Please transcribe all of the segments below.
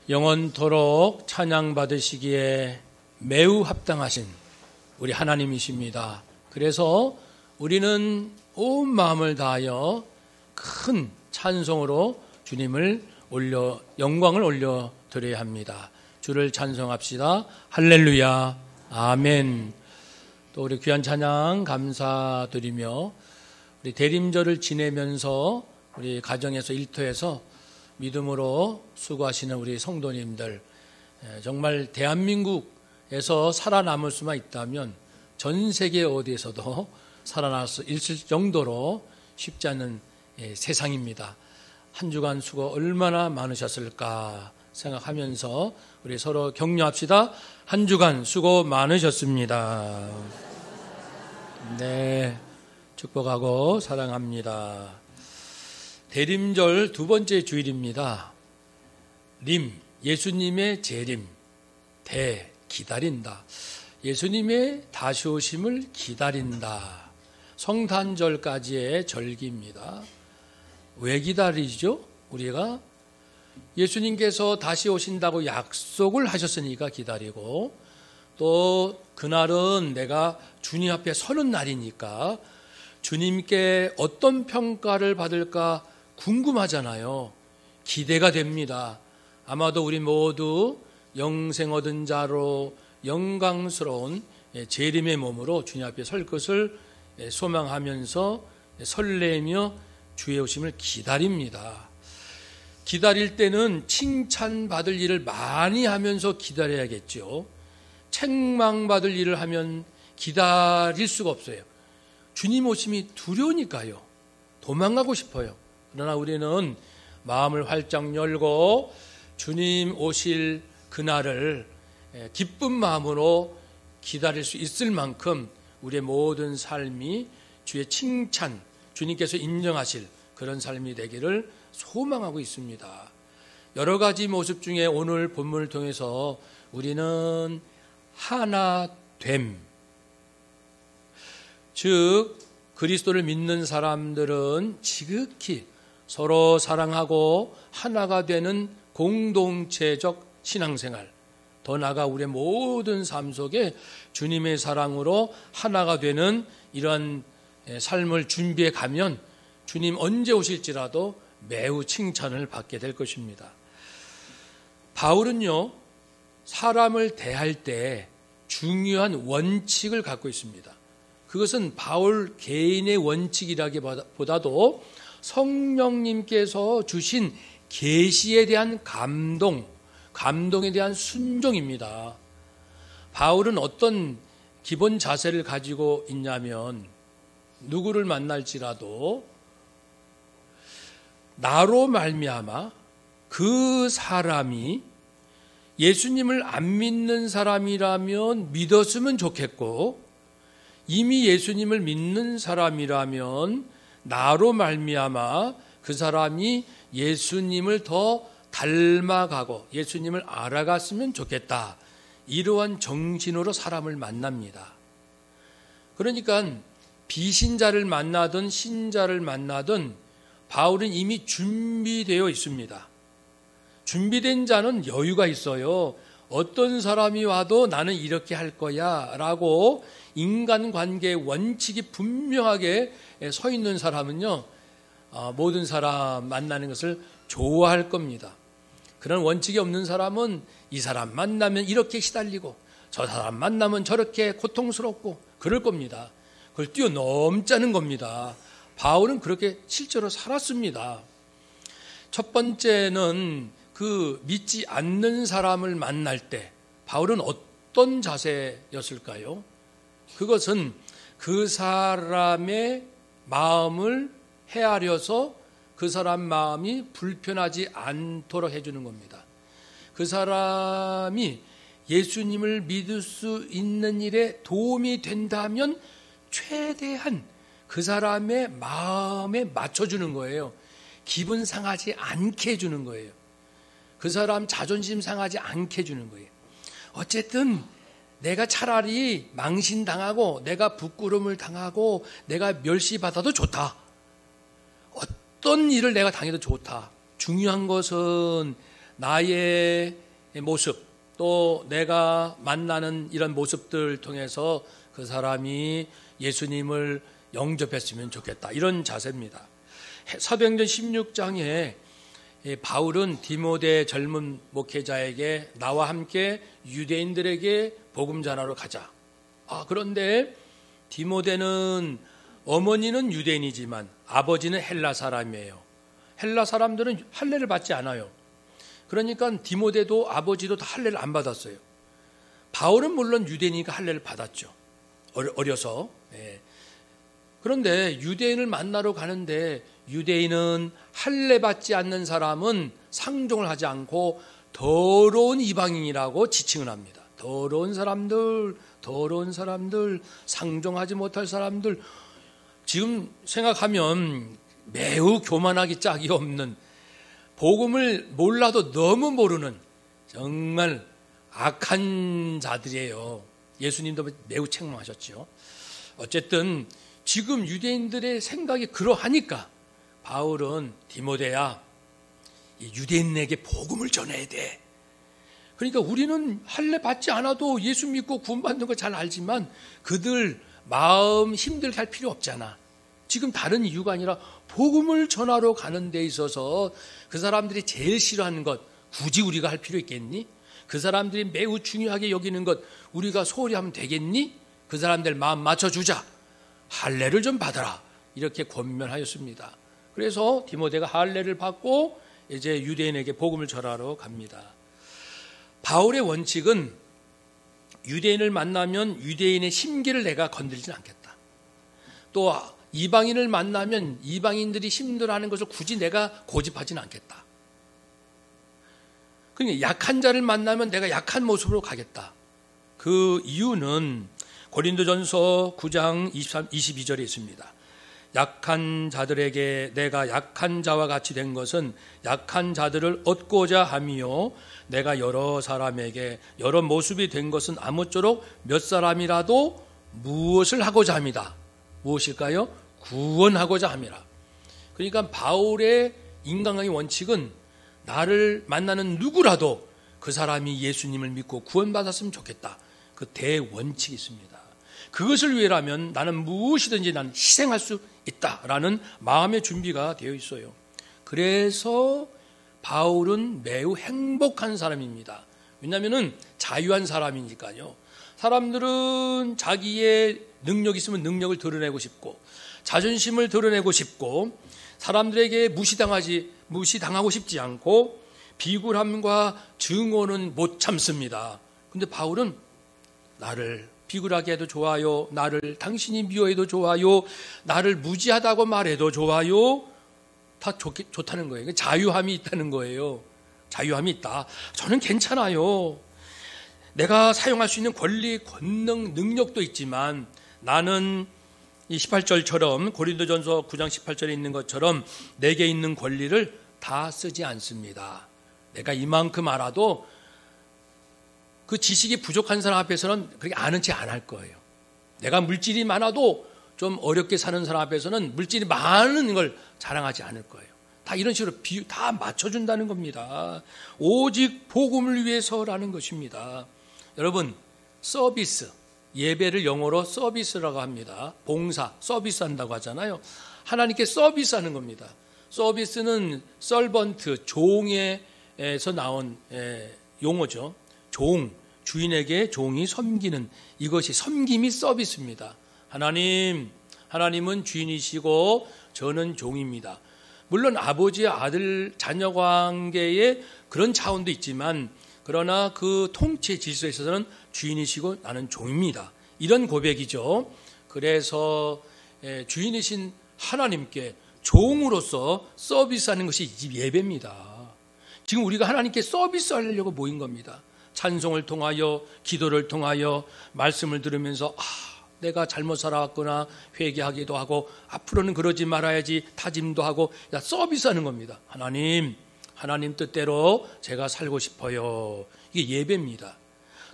영원토록 찬양받으시기에 매우 합당하신 우리 하나님이십니다. 그래서 우리는 온 마음을 다하여 큰 찬송으로 주님을 영광을 올려드려야 합니다. 주를 찬송합시다. 할렐루야, 아멘. 또 우리 귀한 찬양 감사드리며 우리 대림절을 지내면서 우리 가정에서 일터에서 믿음으로 수고하시는 우리 성도님들, 정말 대한민국에서 살아남을 수만 있다면 전 세계 어디에서도 살아날 수 있을 정도로 쉽지 않은 세상입니다. 한 주간 수고 얼마나 많으셨을까 생각하면서 우리 서로 격려합시다. 한 주간 수고 많으셨습니다. 네, 축복하고 사랑합니다. 대림절 두 번째 주일입니다. 예수님의 재림, 기다린다. 예수님의 다시 오심을 기다린다. 성탄절까지의 절기입니다. 왜 기다리죠? 우리가 예수님께서 다시 오신다고 약속을 하셨으니까 기다리고, 또 그날은 내가 주님 앞에 서는 날이니까 주님께 어떤 평가를 받을까 궁금하잖아요. 기대가 됩니다. 아마도 우리 모두 영생 얻은 자로 영광스러운 재림의 몸으로 주님 앞에 설 것을 소망하면서 설레며 주의 오심을 기다립니다. 기다릴 때는 칭찬받을 일을 많이 하면서 기다려야겠죠. 책망받을 일을 하면 기다릴 수가 없어요. 주님 오심이 두려우니까요. 도망가고 싶어요. 그러나 우리는 마음을 활짝 열고 주님 오실 그날을 기쁜 마음으로 기다릴 수 있을 만큼 우리의 모든 삶이 주의 칭찬, 주님께서 인정하실 그런 삶이 되기를 소망하고 있습니다. 여러 가지 모습 중에 오늘 본문을 통해서 우리는 하나됨, 즉 그리스도를 믿는 사람들은 지극히 서로 사랑하고 하나가 되는 공동체적 신앙생활, 더 나아가 우리의 모든 삶 속에 주님의 사랑으로 하나가 되는 이런 삶을 준비해 가면 주님 언제 오실지라도 매우 칭찬을 받게 될 것입니다. 바울은요, 사람을 대할 때 중요한 원칙을 갖고 있습니다. 그것은 바울 개인의 원칙이라기보다도 성령님께서 주신 계시에 대한 감동에 대한 순종입니다. 바울은 어떤 기본 자세를 가지고 있냐면, 누구를 만날지라도 나로 말미암아 그 사람이 예수님을 안 믿는 사람이라면 믿었으면 좋겠고, 이미 예수님을 믿는 사람이라면 나로 말미암아 그 사람이 예수님을 더 닮아가고 예수님을 알아갔으면 좋겠다. 이러한 정신으로 사람을 만납니다. 그러니까 비신자를 만나든 신자를 만나든 바울은 이미 준비되어 있습니다. 준비된 자는 여유가 있어요. 어떤 사람이 와도 나는 이렇게 할 거야 라고 인간관계의 원칙이 분명하게 서 있는 사람은요, 모든 사람 만나는 것을 좋아할 겁니다. 그런 원칙이 없는 사람은 이 사람 만나면 이렇게 시달리고 저 사람 만나면 저렇게 고통스럽고 그럴 겁니다. 그걸 뛰어넘자는 겁니다. 바울은 그렇게 실제로 살았습니다. 첫 번째는 그 믿지 않는 사람을 만날 때 바울은 어떤 자세였을까요? 그것은 그 사람의 마음을 헤아려서 그 사람 마음이 불편하지 않도록 해주는 겁니다. 그 사람이 예수님을 믿을 수 있는 일에 도움이 된다면 최대한 그 사람의 마음에 맞춰주는 거예요. 기분 상하지 않게 해주는 거예요. 그 사람 자존심 상하지 않게 해주는 거예요. 어쨌든 내가 차라리 망신당하고 내가 부끄러움을 당하고 내가 멸시받아도 좋다. 어떤 일을 내가 당해도 좋다. 중요한 것은 나의 모습, 또 내가 만나는 이런 모습들 통해서 그 사람이 예수님을 영접했으면 좋겠다, 이런 자세입니다. 사도행전 16장에 바울은 디모데 젊은 목회자에게 나와 함께 유대인들에게 복음 전하러 가자. 그런데 디모데는 어머니는 유대인이지만 아버지는 헬라 사람이에요. 헬라 사람들은 할례를 받지 않아요. 그러니까 디모데도 아버지도 다 할례를 안 받았어요. 바울은 물론 유대인이니까 할례를 받았죠. 어려서. 그런데 유대인을 만나러 가는데 유대인은 할례 받지 않는 사람은 상종을 하지 않고 더러운 이방인이라고 지칭을 합니다. 더러운 사람들, 상종하지 못할 사람들. 지금 생각하면 매우 교만하기 짝이 없는, 복음을 몰라도 너무 모르는 정말 악한 자들이에요. 예수님도 매우 책망하셨죠. 어쨌든 지금 유대인들의 생각이 그러하니까 바울은 디모데야, 유대인에게 복음을 전해야 돼. 그러니까 우리는 할례 받지 않아도 예수 믿고 구원받는 걸 잘 알지만 그들 마음 힘들게 할 필요 없잖아. 지금 다른 이유가 아니라 복음을 전하러 가는 데 있어서 그 사람들이 제일 싫어하는 것 굳이 우리가 할 필요 있겠니? 그 사람들이 매우 중요하게 여기는 것 우리가 소홀히 하면 되겠니? 그 사람들 마음 맞춰주자. 할례를 좀 받아라. 이렇게 권면하였습니다. 그래서 디모데가 할례를 받고 이제 유대인에게 복음을 전하러 갑니다. 바울의 원칙은 유대인을 만나면 유대인의 심기를 내가 건드리진 않겠다. 또 이방인을 만나면 이방인들이 힘들어하는 것을 굳이 내가 고집하진 않겠다. 그러니까 약한 자를 만나면 내가 약한 모습으로 가겠다. 그 이유는 고린도전서 9장 22절에 있습니다. 약한 자들에게 내가 약한 자와 같이 된 것은 약한 자들을 얻고자 함이요 내가 여러 사람에게 여러 모습이 된 것은 아무쪼록 몇 사람이라도 무엇을 하고자 합니다. 무엇일까요? 구원하고자 함이라. 그러니까 바울의 인간관계 원칙은 나를 만나는 누구라도 그 사람이 예수님을 믿고 구원받았으면 좋겠다. 그 대원칙이 있습니다. 그것을 위해라면 나는 무엇이든지 나는 희생할 수 있다라는 마음의 준비가 되어 있어요. 그래서 바울은 매우 행복한 사람입니다. 왜냐하면 자유한 사람이니까요. 사람들은 자기의 능력이 있으면 능력을 드러내고 싶고 자존심을 드러내고 싶고 사람들에게 무시당하고 싶지 않고 비굴함과 증오는 못 참습니다. 그런데 바울은 나를 비굴하게 해도 좋아요. 나를 당신이 미워해도 좋아요. 나를 무지하다고 말해도 좋아요. 다 좋다는 거예요. 자유함이 있다는 거예요. 자유함이 있다. 저는 괜찮아요. 내가 사용할 수 있는 권리, 권능, 능력도 있지만 나는 이 18절처럼 고린도전서 9장 18절에 있는 것처럼 내게 있는 권리를 다 쓰지 않습니다. 내가 이만큼 알아도 그 지식이 부족한 사람 앞에서는 그렇게 아는 체 안 할 거예요. 내가 물질이 많아도 좀 어렵게 사는 사람 앞에서는 물질이 많은 걸 자랑하지 않을 거예요. 다 이런 식으로 다 맞춰준다는 겁니다. 오직 복음을 위해서라는 것입니다. 여러분, 서비스, 예배를 영어로 서비스라고 합니다. 봉사, 서비스한다고 하잖아요. 하나님께 서비스하는 겁니다. 서비스는 서번트, 종에서 나온 용어죠. 종, 주인에게 종이 섬기는, 이것이 섬김이 서비스입니다. 하나님은 주인이시고 저는 종입니다. 물론 아버지와 아들 자녀 관계에 그런 차원도 있지만 그러나 그 통치 질서에 있어서는 주인이시고 나는 종입니다. 이런 고백이죠. 그래서 주인이신 하나님께 종으로서 서비스하는 것이 예배입니다. 지금 우리가 하나님께 서비스하려고 모인 겁니다. 찬송을 통하여, 기도를 통하여, 말씀을 들으면서 내가 잘못 살아왔구나 회개하기도 하고 앞으로는 그러지 말아야지 다짐도 하고 서비스하는 겁니다. 하나님 뜻대로 제가 살고 싶어요. 이게 예배입니다.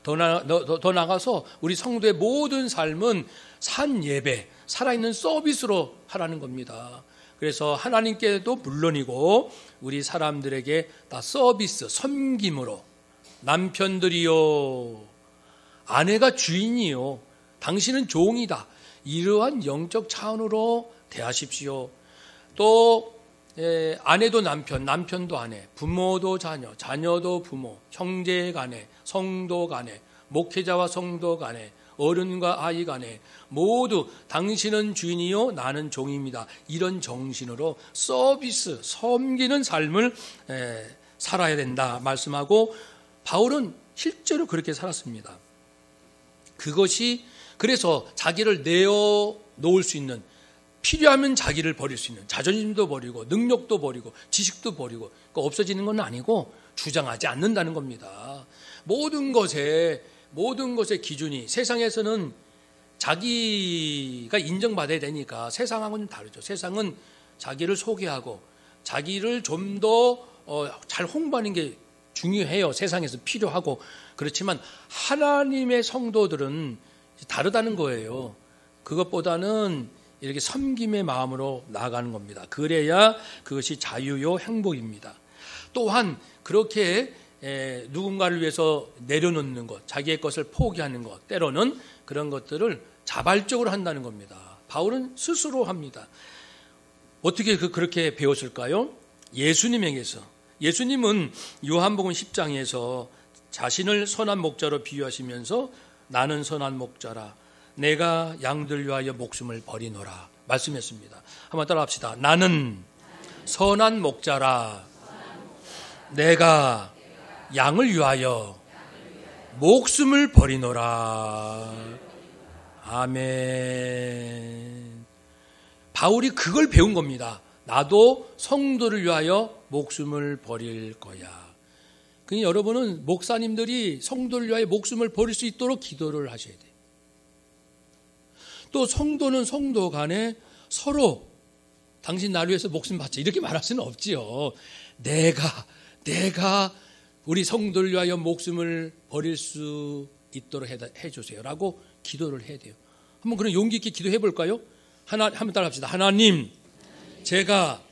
더 나가서 우리 성도의 모든 삶은 산 예배, 살아있는 서비스로 하라는 겁니다. 그래서 하나님께도 물론이고 우리 사람들에게 다 서비스, 섬김으로 남편들이요, 아내가 주인이요, 당신은 종이다. 이러한 영적 차원으로 대하십시오. 또 아내도 남편, 남편도 아내, 부모도 자녀, 자녀도 부모, 형제 간에, 성도 간에, 목회자와 성도 간에, 어른과 아이 간에 모두 당신은 주인이요 나는 종입니다. 이런 정신으로 서비스, 섬기는 삶을 살아야 된다 말씀하고, 바울은 실제로 그렇게 살았습니다. 그것이 그래서 자기를 내어놓을 수 있는, 필요하면 자기를 버릴 수 있는, 자존심도 버리고 능력도 버리고 지식도 버리고, 그러니까 없어지는 건 아니고 주장하지 않는다는 겁니다. 모든 것의 기준이, 세상에서는 자기가 인정받아야 되니까 세상하고는 다르죠. 세상은 자기를 소개하고 자기를 좀 더 잘 홍보하는 게 중요해요. 세상에서 필요하고. 그렇지만 하나님의 성도들은 다르다는 거예요. 그것보다는 이렇게 섬김의 마음으로 나아가는 겁니다. 그래야 그것이 자유요 행복입니다. 또한 그렇게 누군가를 위해서 내려놓는 것, 자기의 것을 포기하는 것, 때로는 그런 것들을 자발적으로 한다는 겁니다. 바울은 스스로 합니다. 어떻게 그렇게 배웠을까요? 예수님에게서. 예수님은 요한복음 10장에서 자신을 선한 목자로 비유하시면서 나는 선한 목자라, 내가 양들 위하여 목숨을 버리노라 말씀했습니다. 한번 따라합시다. 나는 선한 목자라, 내가 양을 위하여 목숨을 버리노라. 아멘. 바울이 그걸 배운 겁니다. 나도 성도를 위하여 목숨을 버릴 거야. 그러니 여러분은 목사님들이 성도를 위하여 목숨을 버릴 수 있도록 기도를 하셔야 돼요. 또 성도는 성도 간에 서로 당신 나를 위해서 목숨 바쳐 이렇게 말할 수는 없지요. 내가 우리 성도를 위하여 목숨을 버릴 수 있도록 해주세요 라고 기도를 해야 돼요. 한번 그런 용기 있게 기도해 볼까요? 한번 따라 합시다. 하나님, 제가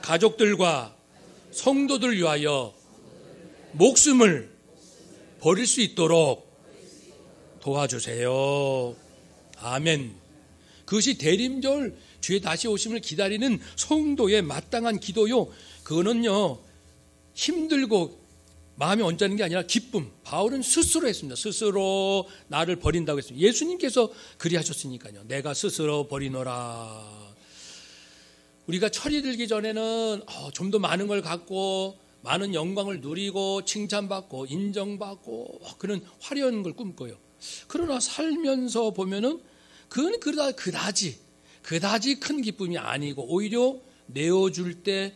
가족들과 성도들 위하여 목숨을 버릴 수 있도록 도와주세요. 아멘. 그것이 대림절 주의 다시 오심을 기다리는 성도의 마땅한 기도요. 그거는요, 힘들고 마음이 언짢은 게 아니라 기쁨. 바울은 스스로 했습니다. 스스로 나를 버린다고 했습니다. 예수님께서 그리하셨으니까요. 내가 스스로 버리노라. 우리가 철이 들기 전에는 좀 더 많은 걸 갖고 많은 영광을 누리고 칭찬받고 인정받고 그런 화려한 걸 꿈꿔요. 그러나 살면서 보면은 그건 그다지 큰 기쁨이 아니고, 오히려 내어줄 때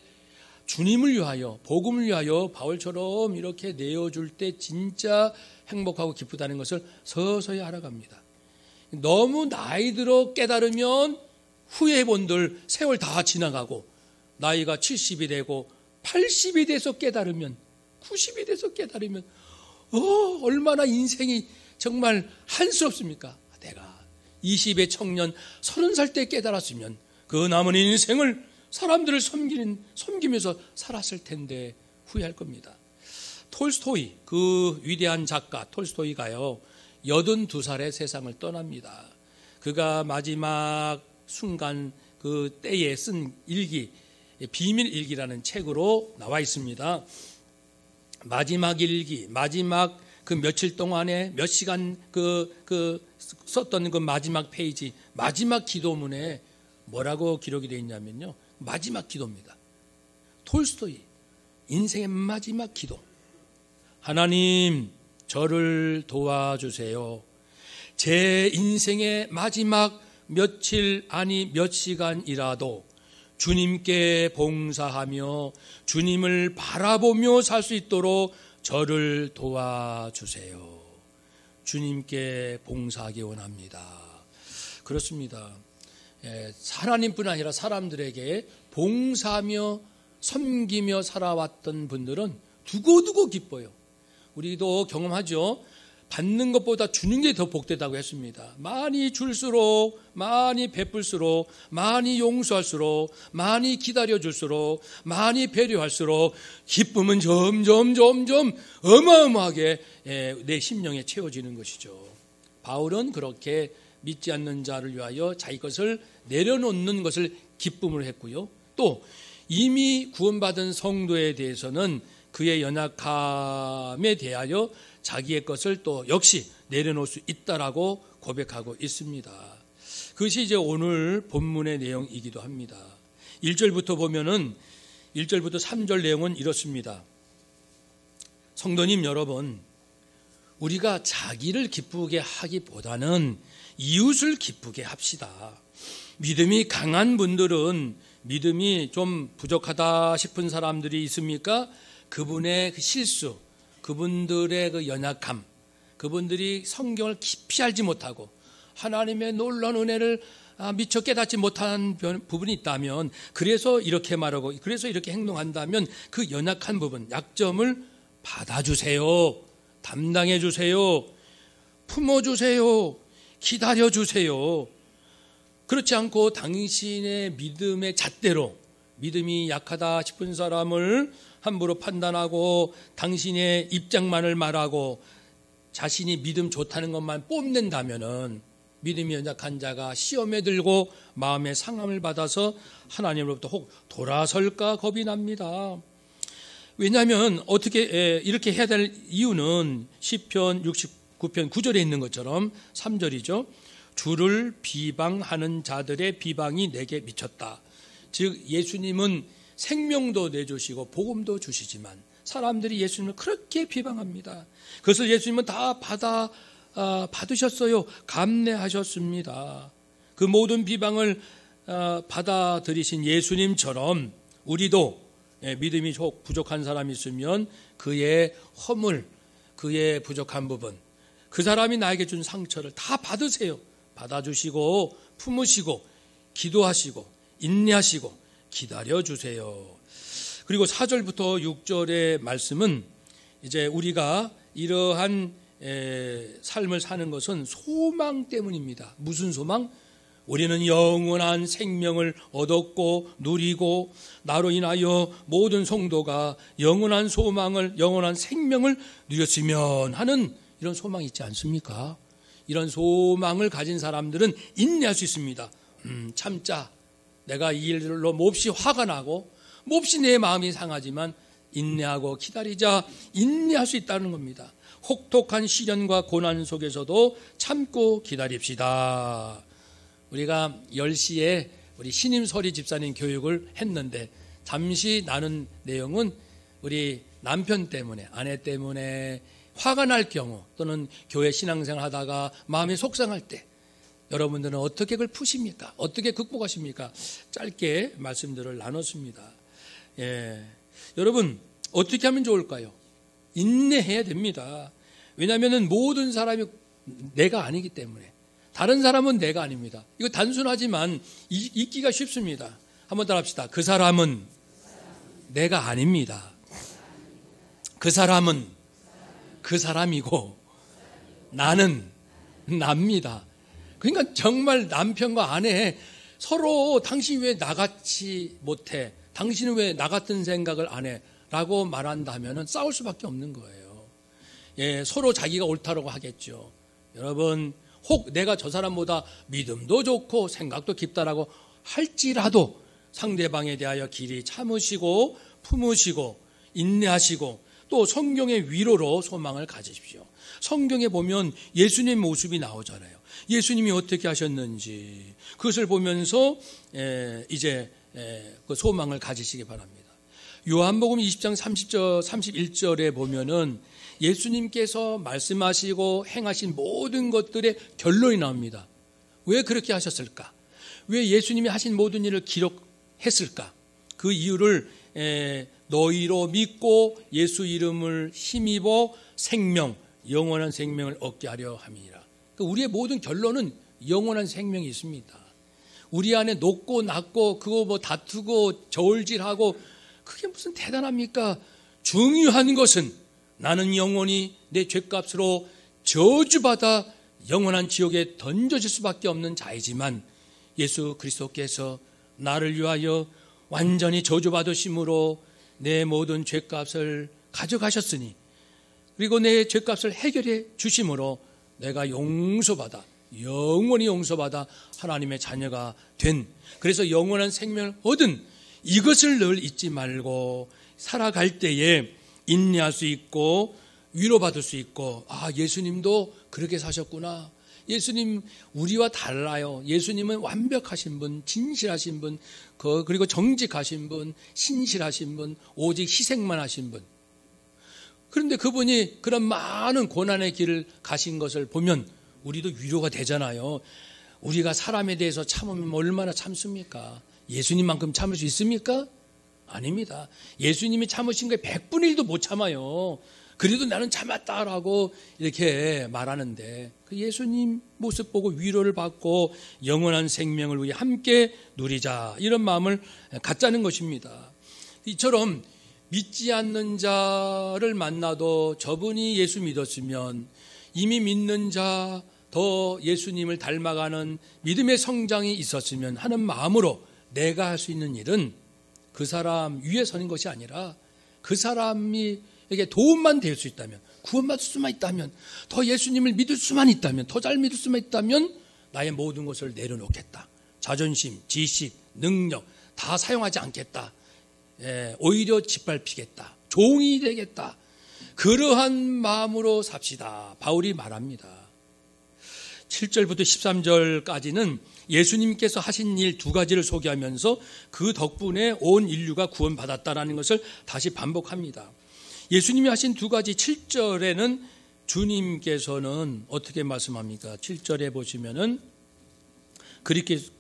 주님을 위하여, 복음을 위하여 바울처럼 이렇게 내어줄 때 진짜 행복하고 기쁘다는 것을 서서히 알아갑니다. 너무 나이 들어 깨달으면 후회본들 세월 다 지나가고, 나이가 70이 되고 80이 돼서 깨달으면, 90이 돼서 깨달으면 얼마나 인생이 정말 한스럽습니까? 내가 20의 청년 30살 때 깨달았으면 그 남은 인생을 사람들을 섬기면서 살았을 텐데 후회할 겁니다. 톨스토이, 그 위대한 작가 톨스토이가요 82살에 세상을 떠납니다. 그가 마지막 순간 그 때에 쓴 일기, 비밀일기라는 책으로 나와 있습니다. 마지막 일기, 마지막 그 며칠 동안에 몇 시간 썼던 그 마지막 페이지, 마지막 기도문에 뭐라고 기록이 되어 있냐면요, 마지막 기도입니다. 톨스토이 인생의 마지막 기도. 하나님, 저를 도와주세요. 제 인생의 마지막 며칠 아니 몇 시간이라도 주님께 봉사하며 주님을 바라보며 살 수 있도록 저를 도와주세요. 주님께 봉사하기 원합니다. 그렇습니다. 하나님뿐 아니라 사람들에게 봉사하며 섬기며 살아왔던 분들은 두고두고 기뻐요. 우리도 경험하죠. 받는 것보다 주는 게 더 복되다고 했습니다. 많이 줄수록, 많이 베풀수록, 많이 용서할수록, 많이 기다려줄수록, 많이 배려할수록 기쁨은 점점 어마어마하게 내 심령에 채워지는 것이죠. 바울은 그렇게 믿지 않는 자를 위하여 자기 것을 내려놓는 것을 기쁨으로 했고요. 또 이미 구원받은 성도에 대해서는 그의 연약함에 대하여 자기의 것을 또 역시 내려놓을 수 있다라고 고백하고 있습니다. 그것이 이제 오늘 본문의 내용이기도 합니다. 1절부터 보면은 1절부터 3절 내용은 이렇습니다. 성도님 여러분, 우리가 자기를 기쁘게 하기보다는 이웃을 기쁘게 합시다. 믿음이 강한 분들은, 믿음이 좀 부족하다 싶은 사람들이 있습니까? 그분의 그 실수, 그분들의 그 연약함, 그분들이 성경을 깊이 알지 못하고 하나님의 놀라운 은혜를 미처 깨닫지 못한 부분이 있다면, 그래서 이렇게 말하고 그래서 이렇게 행동한다면 그 연약한 부분, 약점을 받아주세요. 담당해 주세요. 품어주세요. 기다려주세요. 그렇지 않고 당신의 믿음의 잣대로 믿음이 약하다 싶은 사람을 함부로 판단하고 당신의 입장만을 말하고 자신이 믿음 좋다는 것만 뽐낸다면은 믿음이 연약한 자가 시험에 들고 마음의 상함을 받아서 하나님으로부터 혹 돌아설까 겁이 납니다. 왜냐하면 어떻게 이렇게 해야 될 이유는 시편 69편 9절에 있는 것처럼 3절이죠. 주를 비방하는 자들의 비방이 내게 미쳤다. 즉 예수님은 생명도 내주시고 복음도 주시지만 사람들이 예수님을 그렇게 비방합니다. 그래서 예수님은 다 받으셨어요. 감내하셨습니다. 그 모든 비방을 받아들이신 예수님처럼 우리도 믿음이 부족한 사람이 있으면 그의 허물, 그의 부족한 부분, 그 사람이 나에게 준 상처를 다 받으세요. 받아주시고 품으시고 기도하시고 인내하시고 기다려주세요. 그리고 4절부터 6절의 말씀은 이제 우리가 이러한 삶을 사는 것은 소망 때문입니다. 무슨 소망? 우리는 영원한 생명을 얻었고 누리고 나로 인하여 모든 성도가 영원한 소망을, 영원한 생명을 누렸으면 하는 이런 소망이 있지 않습니까? 이런 소망을 가진 사람들은 인내할 수 있습니다. 참자. 내가 이 일로 몹시 화가 나고 몹시 내 마음이 상하지만 인내하고 기다리자. 인내할 수 있다는 겁니다. 혹독한 시련과 고난 속에서도 참고 기다립시다. 우리가 10시에 우리 신임서리 집사님 교육을 했는데 잠시 나눈 내용은 우리 남편 때문에, 아내 때문에 화가 날 경우 또는 교회 신앙생활 하다가 마음이 속상할 때 여러분들은 어떻게 그걸 푸십니까? 어떻게 극복하십니까? 짧게 말씀들을 나눴습니다. 여러분 어떻게 하면 좋을까요? 인내해야 됩니다. 왜냐하면 모든 사람이 내가 아니기 때문에. 다른 사람은 내가 아닙니다. 이거 단순하지만 읽기가 쉽습니다. 한번 따라합시다. 그 사람은 내가 아닙니다. 그 사람은 그 사람이고 나는 납니다. 그러니까 정말 남편과 아내 서로 당신이 왜 나같이 못해? 당신은 왜 나 같은 생각을 안 해? 라고 말한다면 싸울 수밖에 없는 거예요. 서로 자기가 옳다라고 하겠죠. 여러분 혹 내가 저 사람보다 믿음도 좋고 생각도 깊다라고 할지라도 상대방에 대하여 길이 참으시고 품으시고 인내하시고 또 성경의 위로로 소망을 가지십시오. 성경에 보면 예수님 모습이 나오잖아요. 예수님이 어떻게 하셨는지 그것을 보면서 이제 그 소망을 가지시기 바랍니다. 요한복음 20장 31절에 보면은 예수님께서 말씀하시고 행하신 모든 것들의 결론이 나옵니다. 왜 그렇게 하셨을까? 왜 예수님이 하신 모든 일을 기록했을까? 그 이유를 너희로 믿고 예수 이름을 힘입어 생명, 영원한 생명을 얻게 하려 함이니라. 그러니까 우리의 모든 결론은 영원한 생명이 있습니다. 우리 안에 높고 낮고 그거 뭐 다투고 저울질하고 그게 무슨 대단합니까? 중요한 것은 나는 영원히 내 죄값으로 저주받아 영원한 지옥에 던져질 수밖에 없는 자이지만 예수 그리스도께서 나를 위하여 완전히 저주받으심으로 내 모든 죄값을 가져가셨으니, 그리고 내 죄값을 해결해 주심으로 내가 용서받아, 영원히 용서받아 하나님의 자녀가 된, 그래서 영원한 생명을 얻은 이것을 늘 잊지 말고 살아갈 때에 인내할 수 있고 위로받을 수 있고, 아, 예수님도 그렇게 사셨구나. 예수님 우리와 달라요. 예수님은 완벽하신 분, 진실하신 분, 그리고 정직하신 분, 신실하신 분, 오직 희생만 하신 분. 그런데 그분이 그런 많은 고난의 길을 가신 것을 보면 우리도 위로가 되잖아요. 우리가 사람에 대해서 참으면 얼마나 참습니까? 예수님만큼 참을 수 있습니까? 아닙니다. 예수님이 참으신 거에 100분의 1도 못 참아요. 그래도 나는 참았다라고 이렇게 말하는데, 그 예수님 모습 보고 위로를 받고 영원한 생명을 위해 함께 누리자, 이런 마음을 갖자는 것입니다. 이처럼 믿지 않는 자를 만나도 저분이 예수 믿었으면 이미 믿는 자, 더 예수님을 닮아가는 믿음의 성장이 있었으면 하는 마음으로 내가 할 수 있는 일은 그 사람 위에 서는 것이 아니라 그 사람이 에게 도움만 될 수 있다면, 구원받을 수만 있다면, 더 예수님을 믿을 수만 있다면, 더 잘 믿을 수만 있다면 나의 모든 것을 내려놓겠다. 자존심, 지식, 능력 다 사용하지 않겠다. 오히려 짓밟히겠다. 종이 되겠다. 그러한 마음으로 삽시다. 바울이 말합니다. 7절부터 13절까지는 예수님께서 하신 일 2가지를 소개하면서 그 덕분에 온 인류가 구원받았다는 것을 다시 반복합니다. 예수님이 하신 2가지, 7절에는 주님께서는 어떻게 말씀합니까? 7절에 보시면은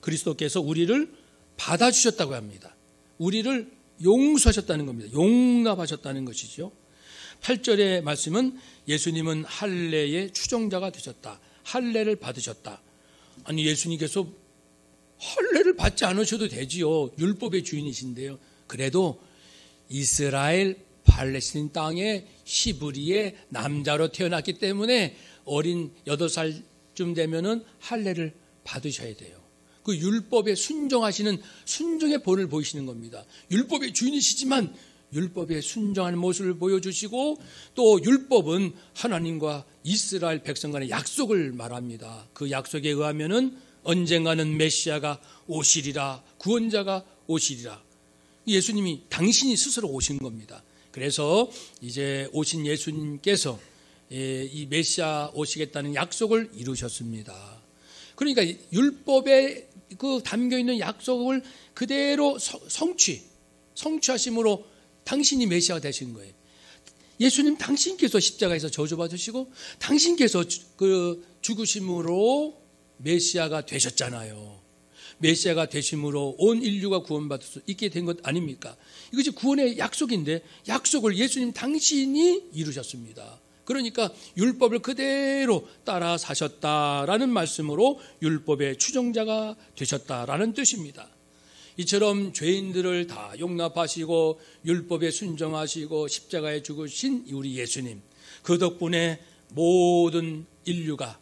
그리스도께서 우리를 받아주셨다고 합니다. 우리를 용서하셨다는 겁니다. 용납하셨다는 것이죠. 8절의 말씀은 예수님은 할례의 추종자가 되셨다. 할례를 받으셨다. 아니, 예수님께서 할례를 받지 않으셔도 되지요. 율법의 주인이신데요. 그래도 이스라엘 팔레스틴 땅의 시브리의 남자로 태어났기 때문에 어린 8살쯤 되면은 할례를 받으셔야 돼요. 그 율법에 순종하시는 순종의 본을 보이시는 겁니다. 율법의 주인이시지만 율법에 순종하는 모습을 보여주시고, 또 율법은 하나님과 이스라엘 백성 간의 약속을 말합니다. 그 약속에 의하면은 언젠가는 메시아가 오시리라, 구원자가 오시리라. 예수님이 당신이 스스로 오신 겁니다. 그래서 이제 오신 예수님께서 이 메시아 오시겠다는 약속을 이루셨습니다. 그러니까 율법에 그 담겨 있는 약속을 그대로 성취하심으로 당신이 메시아가 되신 거예요. 예수님 당신께서 십자가에서 저주받으시고 당신께서 그 죽으심으로 메시아가 되셨잖아요. 메시아가 되심으로 온 인류가 구원받을 수 있게 된 것 아닙니까? 이것이 구원의 약속인데 약속을 예수님 당신이 이루셨습니다. 그러니까 율법을 그대로 따라 사셨다라는 말씀으로 율법의 추종자가 되셨다라는 뜻입니다. 이처럼 죄인들을 다 용납하시고 율법에 순종하시고 십자가에 죽으신 우리 예수님, 그 덕분에 모든 인류가,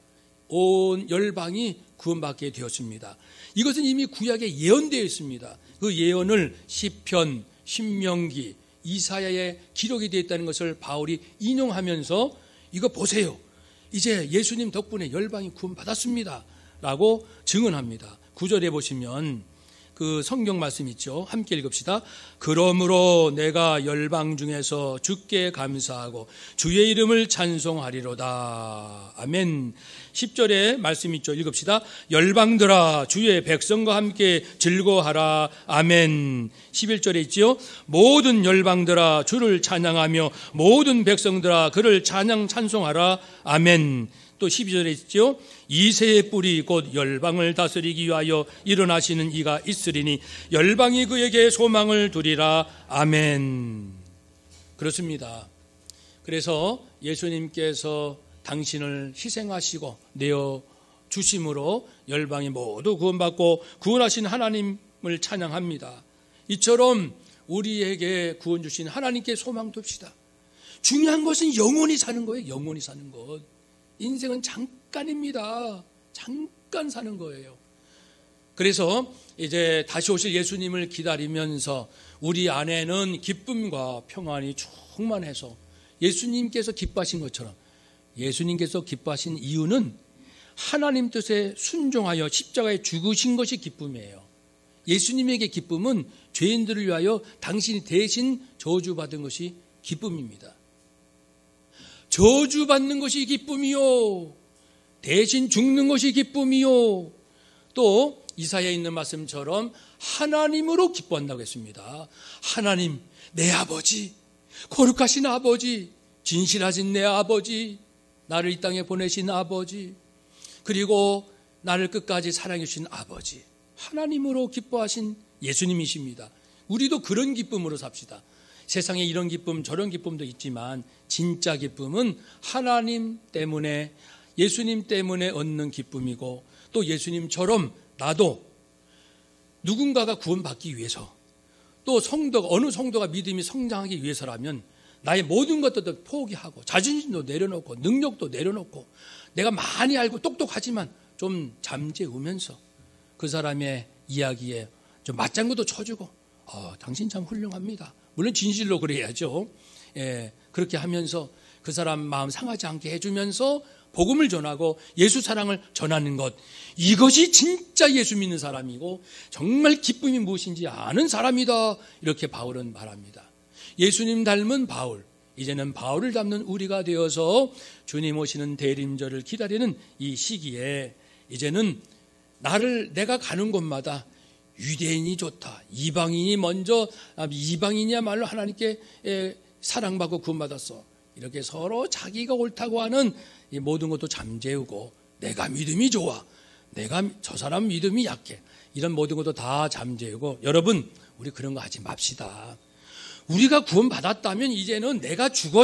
온 열방이 구원받게 되었습니다. 이것은 이미 구약에 예언되어 있습니다. 그 예언을 시편, 신명기, 이사야에 기록이 되어 있다는 것을 바울이 인용하면서 이거 보세요, 이제 예수님 덕분에 열방이 구원받았습니다 라고 증언합니다. 9절에 보시면 그 성경 말씀 있죠. 함께 읽읍시다. 그러므로 내가 열방 중에서 주께 감사하고 주의 이름을 찬송하리로다. 아멘. 10절에 말씀 있죠. 읽읍시다. 열방들아 주의 백성과 함께 즐거워하라. 아멘. 11절에 있지요. 모든 열방들아 주를 찬양하며 모든 백성들아 그를 찬송하라. 아멘. 또 12절에 있죠. 이새의 뿌리 곧 열방을 다스리기 위하여 일어나시는 이가 있으리니 열방이 그에게 소망을 두리라. 아멘. 그렇습니다. 그래서 예수님께서 당신을 희생하시고 내어 주심으로 열방이 모두 구원받고 구원하신 하나님을 찬양합니다. 이처럼 우리에게 구원 주신 하나님께 소망 둡시다. 중요한 것은 영원히 사는 거예요. 영원히 사는 것. 인생은 잠깐입니다. 잠깐 사는 거예요. 그래서 이제 다시 오실 예수님을 기다리면서 우리 안에는 기쁨과 평안이 충만해서 예수님께서 기뻐하신 것처럼, 예수님께서 기뻐하신 이유는 하나님 뜻에 순종하여 십자가에 죽으신 것이 기쁨이에요. 예수님에게 기쁨은 죄인들을 위하여 당신이 대신 저주받은 것이 기쁨입니다. 저주받는 것이 기쁨이요, 대신 죽는 것이 기쁨이요, 또 이사야에 있는 말씀처럼 하나님으로 기뻐한다고 했습니다. 하나님, 내 아버지, 거룩하신 아버지, 진실하신 내 아버지, 나를 이 땅에 보내신 아버지, 그리고 나를 끝까지 사랑해 주신 아버지, 하나님으로 기뻐하신 예수님이십니다. 우리도 그런 기쁨으로 삽시다. 세상에 이런 기쁨 저런 기쁨도 있지만 진짜 기쁨은 하나님 때문에, 예수님 때문에 얻는 기쁨이고, 또 예수님처럼 나도 누군가가 구원받기 위해서, 또 성도가, 어느 성도가 믿음이 성장하기 위해서라면 나의 모든 것들도 포기하고 자존심도 내려놓고 능력도 내려놓고 내가 많이 알고 똑똑하지만 좀 잠재우면서 그 사람의 이야기에 좀 맞장구도 쳐주고, 당신 참 훌륭합니다, 물론 진실로 그래야죠. 그렇게 하면서 그 사람 마음 상하지 않게 해주면서 복음을 전하고 예수 사랑을 전하는 것, 이것이 진짜 예수 믿는 사람이고 정말 기쁨이 무엇인지 아는 사람이다, 이렇게 바울은 말합니다. 예수님 닮은 바울, 이제는 바울을 닮는 우리가 되어서 주님 오시는 대림절을 기다리는 이 시기에 이제는 내가 가는 곳마다 유대인이 좋다, 이방인이 먼저, 이방인이야말로 하나님께 사랑받고 구원받았어, 이렇게 서로 자기가 옳다고 하는 이 모든 것도 잠재우고, 내가 믿음이 좋아, 내가 저 사람 믿음이 약해, 이런 모든 것도 다 잠재우고, 여러분 우리 그런 거 하지 맙시다. 우리가 구원받았다면 이제는 내가 죽어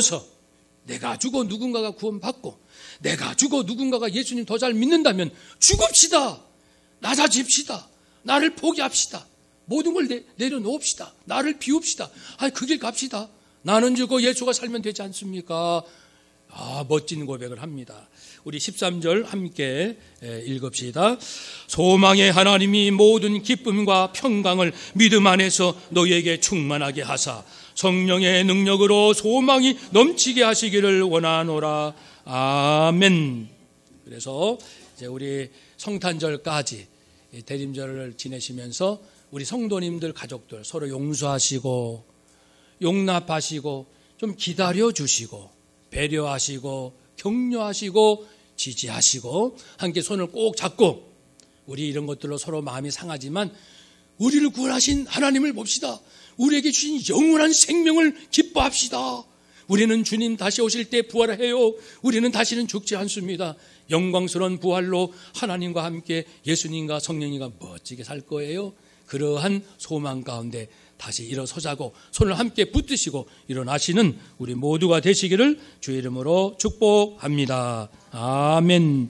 누군가가 구원받고, 내가 죽어 누군가가 예수님 더 잘 믿는다면 죽읍시다, 낮아집시다, 나를 포기합시다, 모든 걸 내려놓읍시다, 나를 비웁시다, 그 길 갑시다. 나는 죽어 예수가 살면 되지 않습니까? 멋진 고백을 합니다. 우리 13절 함께 읽읍시다. 소망의 하나님이 모든 기쁨과 평강을 믿음 안에서 너희에게 충만하게 하사 성령의 능력으로 소망이 넘치게 하시기를 원하노라. 아멘. 그래서 이제 우리 성탄절까지 대림절을 지내시면서 우리 성도님들, 가족들 서로 용서하시고 용납하시고 좀 기다려주시고 배려하시고 격려하시고 지지하시고 함께 손을 꼭 잡고, 우리 이런 것들로 서로 마음이 상하지만 우리를 구원하신 하나님을 봅시다. 우리에게 주신 영원한 생명을 기뻐합시다. 우리는 주님 다시 오실 때 부활해요. 우리는 다시는 죽지 않습니다. 영광스러운 부활로 하나님과 함께 예수님과 성령님과 멋지게 살 거예요. 그러한 소망 가운데 다시 일어서자고 손을 함께 붙드시고 일어나시는 우리 모두가 되시기를 주의 이름으로 축복합니다. 아멘.